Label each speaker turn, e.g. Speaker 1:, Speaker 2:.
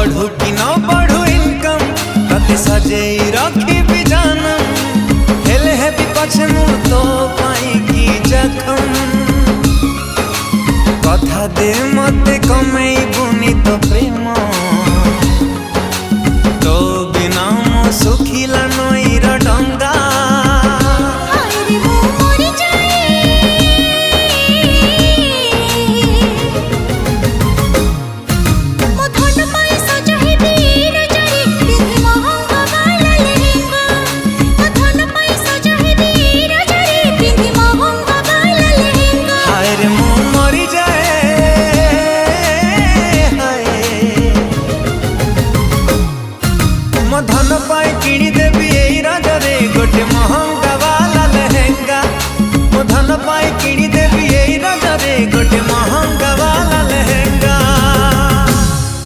Speaker 1: बढ़ू कि न बढ़ू इनकम तते सजेई रखी जानम हेले है भी पछे मु तो पाई की जखम कथा दे मते कमेई बुनी तो